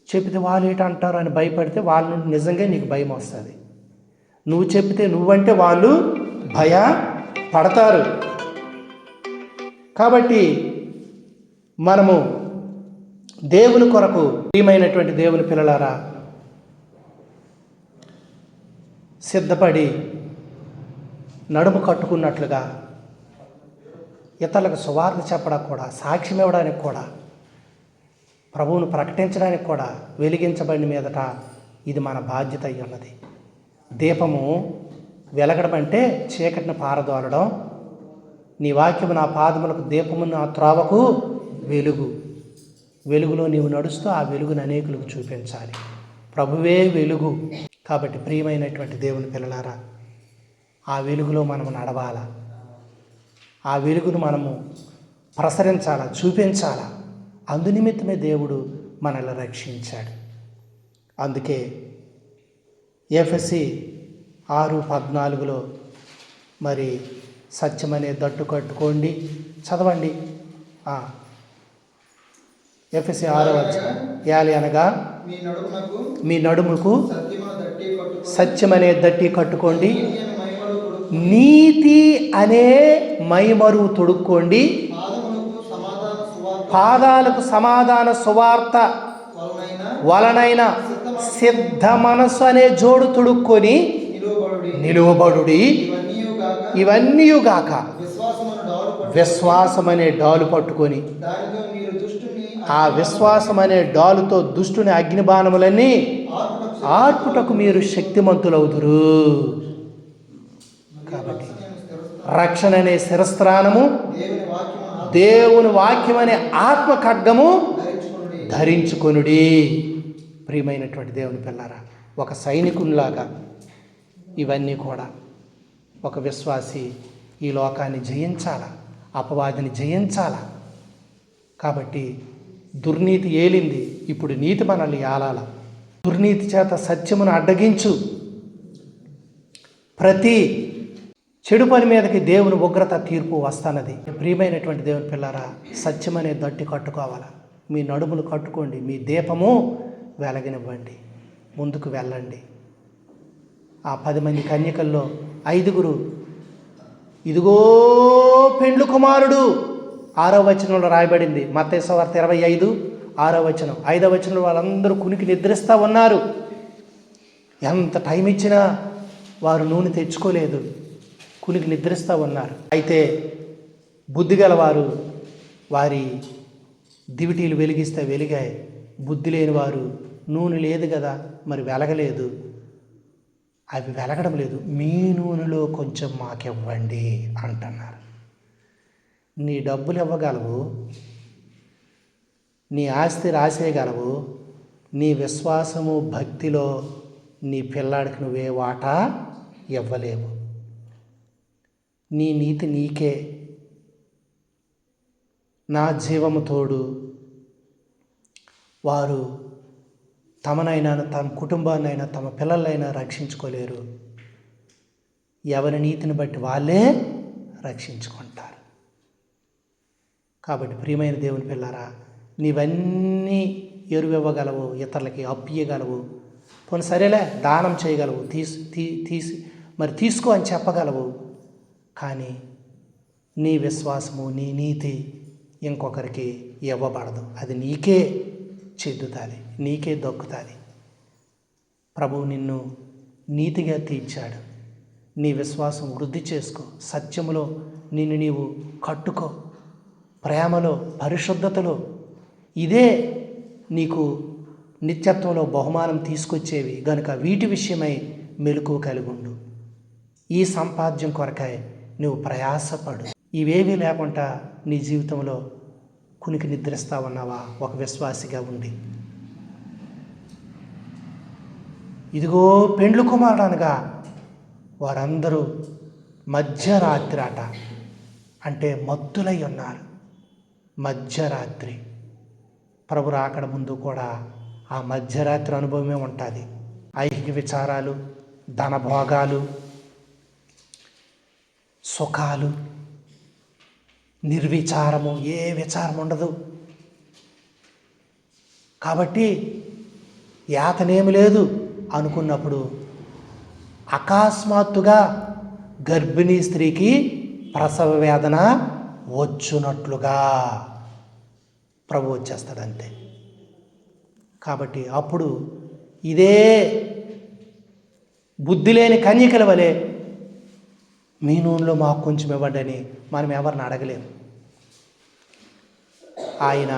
చెప్తే వాళ్ళు ఏంటంటారు అని భయపడితే వాళ్ళ నుండి నిజంగా నీకు భయం వస్తుంది. నువ్వు చెప్తే నువ్వంటే వాళ్ళు భయపడతారు. కాబట్టి మనము దేవుని కొరకు, ప్రియమైనటువంటి దేవుని పిల్లలారా, సిద్ధపడి నడుము కట్టుకున్నట్లుగా ఇతరులకు సువార్త చెప్పడానికి కూడా, సాక్ష్యం ఇవ్వడానికి కూడా, ప్రభువును ప్రకటించడానికి కూడా వెలిగించబడిన మీదట ఇది మన బాధ్యత అయి ఉన్నది. దీపము వెలగడం అంటే చీకటిని పారదోలడం. నీ వాక్యము నా పాదములకు దీపము, నా త్రోవకు వెలుగు. వెలుగులో నీవు నడుస్తూ ఆ వెలుగును అనేకులకు చూపించాలి. ప్రభువే వెలుగు. కాబట్టి ప్రియమైనటువంటి దేవుని పిల్లలారా, ఆ వెలుగులో మనము నడవాలా, ఆ వెలుగును మనము ప్రసరించాలా, చూపించాలా. అందునిమిత్తమే దేవుడు మనల్ని రక్షించాడు. అందుకే ఎఫెసీ 6:14 మరి సత్యమనే దట్టు కట్టుకోండి, చదవండి. ఎఫెసీ 6:50 అనగా మీ నడుముకు సత్యమనే దట్టి కట్టుకోండి, నీతి అనే మైమరువు తొడుక్కోండి, పాదాలకు సమాధాన సువార్త వలనైన సిద్ధ మనస్సు అనే జోడు తొడుక్కొని నిలువబడుడి. ఇవన్నీయుగాక విశ్వాసం అనే డాలు పట్టుకొని, ఆ విశ్వాసం అనే డాలుతో దుష్టుని అగ్నిబాణములన్నీ ఆర్పుటకు మీరు శక్తిమంతులవుదురు. కాబట్టి రక్షణ అనే శిరస్త్రాణము, దేవుని వాక్యం అనే ఆత్మ ఖడ్గము ధరించుకొనుడి. ప్రియమైనటువంటి దేవుని పిల్లారా, ఒక సైనికునిలాగా ఇవన్నీ కూడా ఒక విశ్వాసి ఈ లోకాన్ని జయించాల, అపవాదిని జయించాల. కాబట్టి దుర్నీతి ఏలింది, ఇప్పుడు నీతి మనల్ని ఏలాల. దుర్నీతి చేత సత్యమును అడ్డగించు. ప్రతి చెడు పని మీదకి దేవుని ఉగ్రత తీర్పు వస్తానది. ప్రియమైనటువంటి దేవుని పిల్లారా, సత్యమనే దట్టి కట్టుకోవాలా, మీ నడుములు కట్టుకోండి, మీ దీపము వెలగనివ్వండి, ముందుకు వెళ్ళండి. ఆ 10 మంది కన్యకల్లో 5 ఇదిగో పెండ్లు కుమారుడు 6వ వచనంలో రాయబడింది. మత్తయి సువార్త 25 6వ వచనం. 5వ వచనంలో వాళ్ళందరూ కునికి నిద్రిస్తూ ఉన్నారు. ఎంత టైం ఇచ్చినా వారు నూనె తెచ్చుకోలేదు, కునికి నిద్రిస్తూ ఉన్నారు. అయితే బుద్ధి గలవారు వారి దివిటీలు వెలిగిస్తే వెలిగాయి. బుద్ధి లేని వారు నూనె లేదు కదా మరి వెలగలేదు, అవి వెలగడం లేదు, మీ నూనెలో కొంచెం మాకివ్వండి అంటున్నారు. నీ డబ్బులు ఇవ్వగలవు, నీ ఆస్తి రాసేయగలవు, నీ విశ్వాసము భక్తిలో నీ పిల్లాడికి నువ్వే వాటా ఇవ్వలేవు. నీ నీతి నీకే. నా జీవము తోడు వారు తమనైనా తమ కుటుంబాన్నైనా తమ పిల్లలైనా రక్షించుకోలేరు. ఎవరి నీతిని బట్టి వాళ్ళే రక్షించుకుంటారు. కాబట్టి ప్రియమైన దేవుని పిల్లారా, నీవన్నీ ఎరువివ్వగలవు, ఇతరులకి అప్పు ఇవ్వగలవు, పోనీ సరేలే దానం చేయగలవు, తీసుకో అని చెప్పగలవు. కానీ నీ విశ్వాసము నీ నీతి ఇంకొకరికి ఇవ్వబడదు. అది నీకే చెందుతుంది, నీకే దొక్కుతుంది. ప్రభువు నిన్ను నీతిగా తీర్చాడు. నీ విశ్వాసం వృద్ధి చేసుకో, సత్యములో నిన్ను నీవు కట్టుకో, ప్రేమలో పరిశుద్ధతలో. ఇదే నీకు నిత్యత్వంలో బహుమానం తీసుకొచ్చేవి గనుక వీటి విషయమై మెలకువ కలిగి ఉండు. ఈ సంపాద్యం కొరకై నువ్వు ప్రయాసపడు. ఇవేవీ లేకుండా నీ జీవితంలో కునికి నిద్రిస్తా ఉన్నావా? ఒక విశ్వాసిగా ఉండి ఇదిగో పెండ్లు కుమారుడు అనగా వారందరూ మధ్యరాత్రి అట, అంటే మత్తులై ఉన్నారు. మధ్యరాత్రి ప్రభు రాకడ ముందు కూడా ఆ మధ్యరాత్రి అనుభవమే ఉంటుంది. ఐహిక విచారాలు, ధనభోగాలు, సుఖాలు, నిర్విచారము, ఏ విచారం ఉండదు. కాబట్టి యాతనేమి లేదు అనుకున్నప్పుడు అకస్మాత్తుగా గర్భిణీ స్త్రీకి ప్రసవ వేదన వచ్చునట్లుగా ప్రభు వచ్చేస్తాడు అంతే. కాబట్టి అప్పుడు ఇదే బుద్ధి లేని కన్యకల వలె మీ నూనెలో మాకు కొంచెం ఇవ్వండి మనం ఎవరిని అడగలేము. ఆయన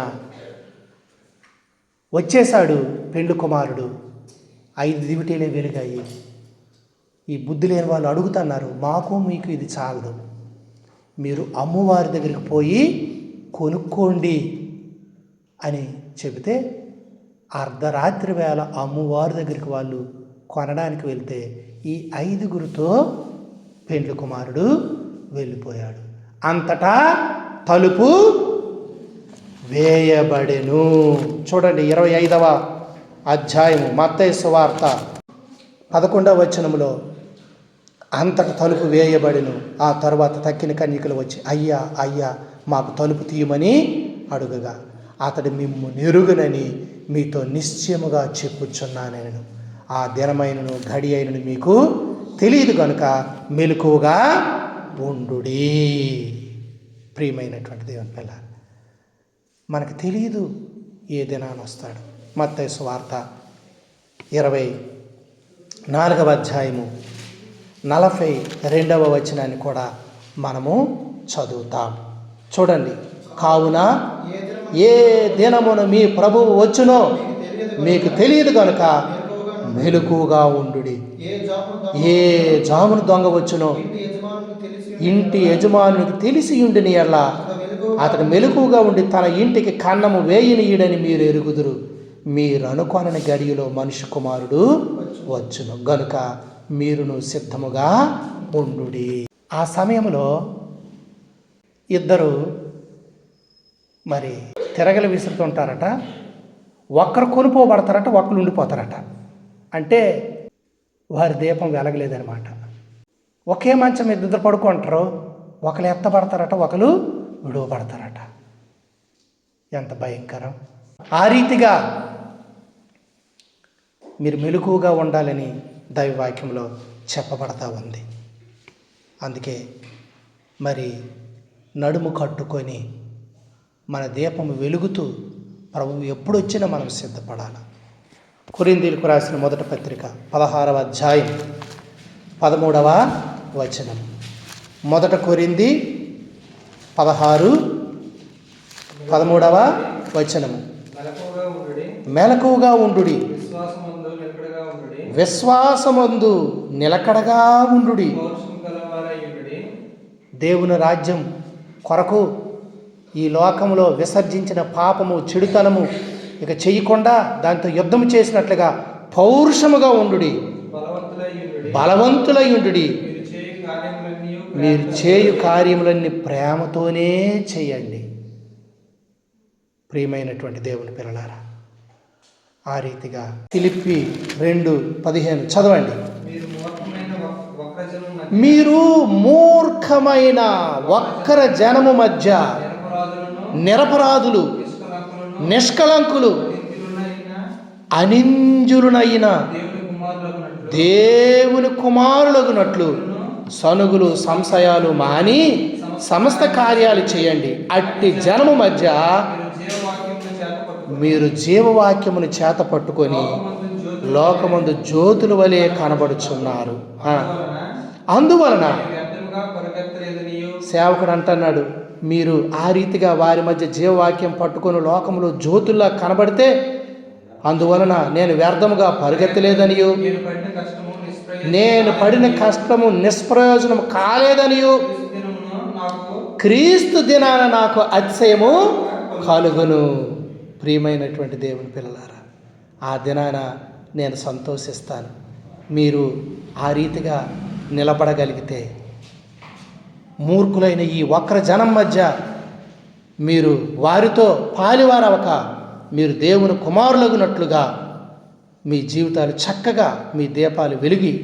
వచ్చేశాడు పెండ్లి కుమారుడు. 5 దివిటీలే వెలిగాయి. ఈ బుద్ధి లేని వాళ్ళు అడుగుతున్నారు, మాకు మీకు ఇది చాలదు, మీరు అమ్మవారి దగ్గరికి పోయి కొనుక్కోండి అని చెబితే అర్ధరాత్రి వేళ అమ్మవారి దగ్గరికి వాళ్ళు కొనడానికి వెళ్తే ఈ 5 పెండ్లి కుమారుడు వెళ్ళిపోయాడు. అంతటా తలుపు వేయబడెను. చూడండి 25వ అధ్యాయము మత్తయి సువార్త 11వ వచనములో అంతటా తలుపు వేయబడెను. ఆ తరువాత తక్కిన కన్యకలు వచ్చి అయ్యా అయ్యా మాకు తలుపు తీయమని అడుగగా అతడు మిమ్ము నెరుగునని మీతో నిశ్చయముగా చెప్పుచున్నాను, ఆ దినమైనను గడి అయినను మీకు తెలియదు కనుక మెలకువగా ఉండుడి. ప్రియమైనటువంటి దేవుని పిల్ల, మనకు తెలియదు ఏ దినాన్ని వస్తాడు. మత్తయి సువార్త 24వ అధ్యాయము 42వ వచనాన్ని కూడా మనము చదువుతాం. చూడండి, కావున ఏ దినమున మీ ప్రభువు వచ్చునో మీకు తెలియదు కనుక మెలకువగా ఉండుడి. ఏ జామును దొంగ వచ్చునో ఇంటి యజమానునికి తెలిసి ఉండిని ఎల్లా అతడు మెలకువగా ఉండి తన ఇంటికి కన్నము వేయనీయుడని మీరు ఎరుగుదురు. మీరు అనుకొనని గడియలో మనిషి కుమారుడు వచ్చును గనుక మీరును సిద్ధముగా ఉండుడి. ఆ సమయంలో ఇద్దరు మరి తిరగలి విసురుతుంటారట. ఒక్కరు కొనుక్కోబడతారట, ఒక్కరు ఉండిపోతారట. అంటే వారి దీపం వెలగలేదనమాట. ఒకే మంచం ఇద్దరు పడుకుంటారు, ఒకరు ఎత్తబడతారట, ఒకరు విడువబడతారట. ఎంత భయంకరం! ఆ రీతిగా మీరు మెలకువగా ఉండాలని దైవవాక్యంలో చెప్పబడతా ఉంది. అందుకే మరి నడుము కట్టుకొని మన దీపము వెలుగుతూ ప్రభువు ఎప్పుడొచ్చినా మనం సిద్ధపడాలి. కొరింథీయులకు రాసిన మొదటి పత్రిక 16వ అధ్యాయం 13వ వచనం. మొదట కొరింథీ 16:13వ వచనము. మెలకువగా ఉండుడి, విశ్వాసమందు నిలకడగా ఉండుడి. దేవుని రాజ్యం కొరకు ఈ లోకంలో విసర్జించిన పాపము, చెడుతనము ఇక చెయ్యకుండా దాంతో యుద్ధం చేసినట్లుగా పౌరుషముగా ఉండుడి, బలవంతులై ఉండుడి. మీరు చేయు కార్యములన్నీ ప్రేమతోనే చేయండి. ప్రియమైనటువంటి దేవుని పిల్లలారా, ఆ రీతిగా ఫిలిప్పీ 2:15 చదవండి. మీరు మూర్ఖమైన వక్ర జనము మధ్య నిరపరాధులు, నిష్కళంకులు, అనింజులునైన దేవుని కుమారులగునట్లు సనుగులు సంశయాలు మాని సమస్త కార్యాలు చేయండి. అట్టి జనము మధ్య మీరు జీవవాక్యమును చేత పట్టుకొని లోకమందు జ్యోతుల వలె కనబడుచున్నారు. అందువలన సేవకుడు అంటున్నాడు, మీరు ఆ రీతిగా వారి మధ్య జీవవాక్యం పట్టుకొని లోకంలో జ్యోతుల్లా కనబడితే అందువలన నేను వ్యర్థముగా పరిగెత్తలేదనియు, నేను పడిన కష్టము నిష్ప్రయోజనం కాలేదనియు, క్రీస్తు దినాన నాకు అతిశయము కలుగును. ప్రియమైనటువంటి దేవుని పిల్లలారా, ఆ దినాన నేను సంతోషిస్తాను. మీరు ఆ రీతిగా నిలబడగలిగితే మూర్ఖులైన ఈ వక్ర జనం మధ్య మీరు వారితో పాలివారవక మీరు దేవుని కుమారులగునట్లుగా మీ జీవితాలు చక్కగా మీ దీపాలు వెలిగి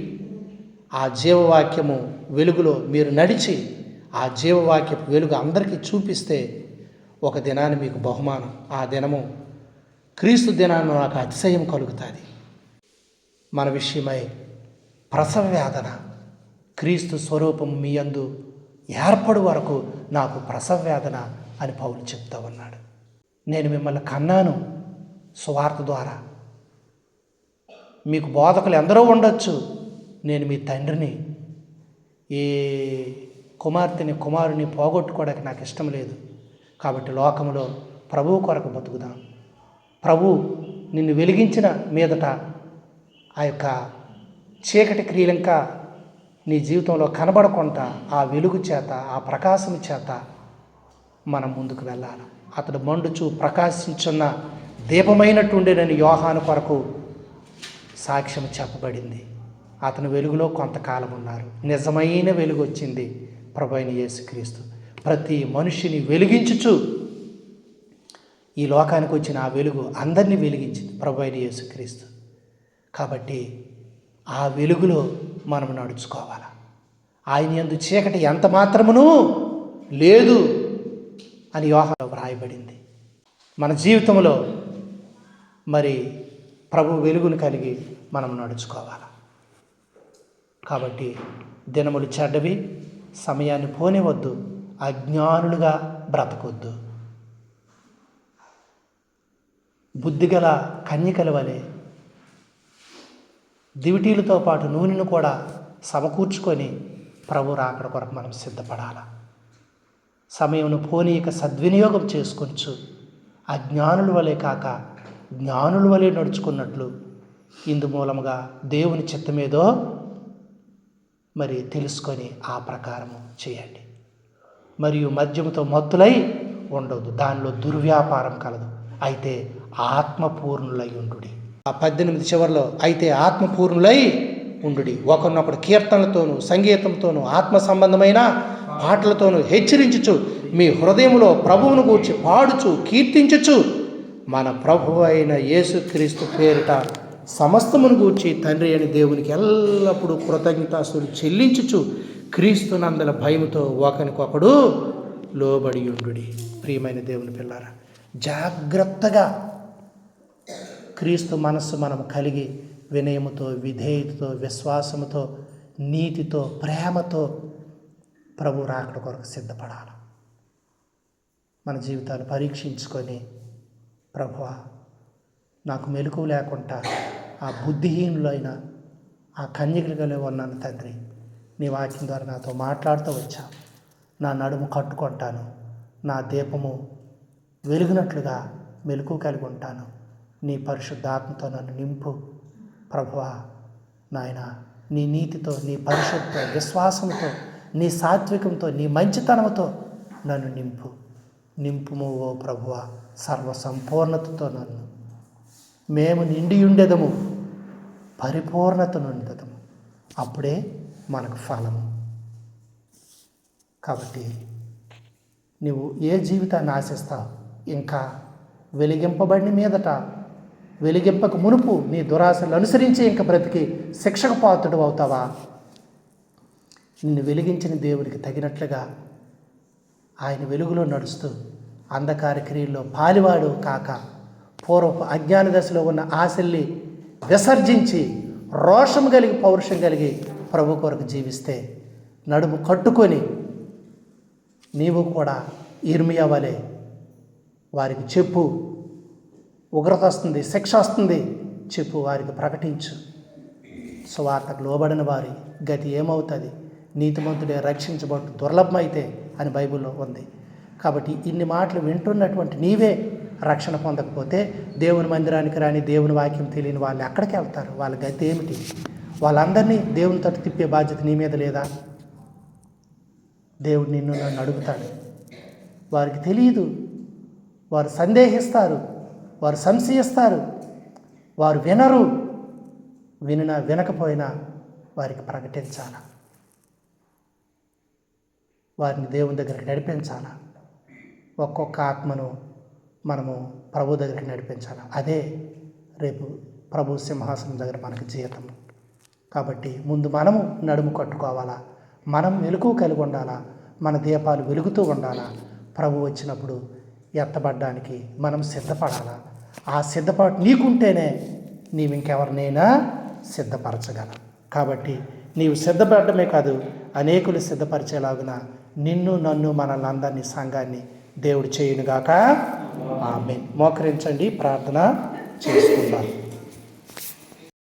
ఆ జీవవాక్యము వెలుగులో మీరు నడిచి ఆ జీవవాక్యపు వెలుగు అందరికీ చూపిస్తే ఒక దినాన్ని మీకు బహుమానం. ఆ దినము క్రీస్తు దినాన్ని నాకు అతిశయం కలుగుతుంది. మన విషయమై ప్రసవ వేదన, క్రీస్తు స్వరూపం మీ యందు ఏర్పడు వరకు నాకు ప్రసవ వేదన అని పౌలు చెప్తా ఉన్నాడు. నేను మిమ్మల్ని కన్నాను సువార్త ద్వారా. మీకు బోధకులు ఎందరో ఉండొచ్చు, నేను మీ తండ్రిని. ఏ కుమారుని పోగొట్టుకోవడానికి నాకు ఇష్టం లేదు. కాబట్టి లోకంలో ప్రభువు కొరకు బతుకుదాం. ప్రభు నిన్ను వెలిగించిన మీదట ఆ యొక్క చీకటి క్రియలంకా నీ జీవితంలో కనబడకుండా ఆ వెలుగు చేత, ఆ ప్రకాశం చేత మనం ముందుకు వెళ్ళాలి. అతడు మండుచు ప్రకాశించున్న దీపమైనట్టుండేనని యోహాను కొరకు సాక్ష్యం చెప్పబడింది. అతను వెలుగులో కొంతకాలం ఉన్నారు. నిజమైన వెలుగు వచ్చింది, ప్రభువైన యేసుక్రీస్తు. ప్రతి మనిషిని వెలిగించుచు ఈ లోకానికి వచ్చిన ఆ వెలుగు అందరినీ వెలిగించింది, ప్రభువైన యేసుక్రీస్తు. కాబట్టి ఆ వెలుగులో మనం నడుచుకోవాలి. ఆయన యందు చీకటి ఎంత మాత్రమును లేదు అని యోహానులో వ్రాయబడింది. మన జీవితంలో మరి ప్రభు వెలుగును కలిగి మనం నడుచుకోవాలి. కాబట్టి దినములు చెడ్డవి, సమయాన్ని పోనివద్దు, అజ్ఞానులుగా బ్రతకొద్దు. బుద్ధిగల కన్యకల వలె దివిటీలతో పాటు నూనెను కూడా సమకూర్చుకొని ప్రభు రాకడ కొరకు మనం సిద్ధపడాలి. సమయమును పోనీయక సద్వినియోగం చేసుకొచ్చు అజ్ఞానుల వలె కాక జ్ఞానుల వలె నడుచుకున్నట్లు ఇందు మూలముగా దేవుని చిత్తమేదో మరి తెలుసుకొని ఆ ప్రకారము చేయండి. మరియు మద్యముతో మత్తులై ఉండదు, దానిలో దుర్వ్యాపారం కలదు. అయితే ఆత్మపూర్ణులై ఉండుడి. ఆ 18 చివరిలో అయితే ఆత్మపూర్ణులై ఉండుడి, ఒకరినొకడు కీర్తనలతోనూ సంగీతంతోనూ ఆత్మ సంబంధమైన పాటలతోనూ హెచ్చరించుచు మీ హృదయములో ప్రభువును గూర్చి పాడుచు కీర్తించుచు మన ప్రభువు అయిన యేసుక్రీస్తు పేరిట సమస్తమును గూర్చి తండ్రి అని దేవునికి ఎల్లప్పుడూ కృతజ్ఞతాస్తులు చెల్లించుచు క్రీస్తునందల భయముతో ఒకరికొకడు లోబడి ఉండుడి. ప్రియమైన దేవుని పిల్లారా, జాగ్రత్తగా క్రీస్తు మనస్సు మనం కలిగి వినయముతో, విధేయతతో, విశ్వాసముతో, నీతితో, ప్రేమతో ప్రభు రాకడ కొరకు సిద్ధపడాలి. మన జీవితాలు పరీక్షించుకొని, ప్రభువా నాకు మెలకువ లేకుండా ఆ బుద్ధిహీనులైన ఆ కన్యకలుగానే ఉన్నాను తండ్రి. నీ వాక్యం ద్వారా నాతో మాట్లాడుతూ వచ్చావు. నా నడుము కట్టుకుంటాను, నా దీపము వెలుగునట్లుగా మెలకువ కలిగి ఉంటాను. నీ పరిశుద్ధాత్మతో నన్ను నింపు ప్రభువా. నాయన నీ నీతితో, నీ పరిశుద్ధ విశ్వాసంతో, నీ సాత్వికంతో, నీ మంచితనంతో నన్ను నింపుము ఓ ప్రభువా. సర్వ సంపూర్ణతతో నన్ను మేము నిండి ఉండేదము, పరిపూర్ణత నుండెదము. అప్పుడే మనకు ఫలము. కాబట్టి నువ్వు ఏ జీవితాన్ని ఆశిస్తావు? ఇంకా వెలిగింపబడిన మీదట, వెలిగింపక మునుపు నీ దురాశలు అనుసరించి ఇంకా బ్రతికి శిక్షకు పాత్రుడు అవుతావా? నిన్ను వెలిగించిన దేవుడికి తగినట్లుగా ఆయన వెలుగులో నడుస్తూ అంధకార క్రియల్లో పాలివాడు కాక, పూర్వపు అజ్ఞాన దశలో ఉన్న ఆశల్ని విసర్జించి రోషం కలిగి, పౌరుషం కలిగి ప్రభు కొరకు జీవిస్తే, నడుము కట్టుకొని నీవు కూడా ఇర్మియా వలె వారికి చెప్పు, ఉగ్రత వస్తుంది, శిక్ష వస్తుంది చెప్పు, వారికి ప్రకటించు. సువార్తకు లోబడిన వారి గతి ఏమవుతుంది? నీతిమంతుడే రక్షించబట్టు దుర్లభమైతే అని బైబిల్లో ఉంది. కాబట్టి ఇన్ని మాటలు వింటున్నటువంటి నీవే రక్షణ పొందకపోతే, దేవుని మందిరానికి రాని, దేవుని వాక్యం తెలియని వాళ్ళు ఎక్కడికి వెళ్తారు? వాళ్ళ గతి ఏమిటి? వాళ్ళందరినీ దేవుని తట్టు తిప్పే బాధ్యత నీ మీద లేదా? దేవుడు నిన్ను నన్ను అడుగుతాడు. వారికి తెలియదు, వారు సందేహిస్తారు, వారు సంశయిస్తారు, వారు వినరు. వినినా వినకపోయినా వారికి ప్రకటించాలా, వారిని దేవుని దగ్గరికి నడిపించాలా. ఒక్కొక్క ఆత్మను మనము ప్రభు దగ్గరికి నడిపించాలి. అదే రేపు ప్రభు సింహాసనం దగ్గర మనకు జీతం. కాబట్టి ముందు మనము నడుము కట్టుకోవాలా, మనం మెలకువ కలిగి ఉండాలా, మన దీపాలు వెలుగుతూ ఉండాలా. ప్రభు వచ్చినప్పుడు ఎత్తబడ్డానికి మనం సిద్ధపడాలా. ఆ సిద్ధపాటు నీకుంటేనే నీవు ఇంకెవరినైనా సిద్ధపరచగలవు. కాబట్టి నీవు సిద్ధపడమే కాదు, అనేకులు సిద్ధపరిచేలాగున నిన్ను, నన్ను, మనల్ని అందరినీ, సంఘాన్ని దేవుడు చేయునుగాక. ఆమేన్. మోకరించండి, ప్రార్థన చేసుకుందాం.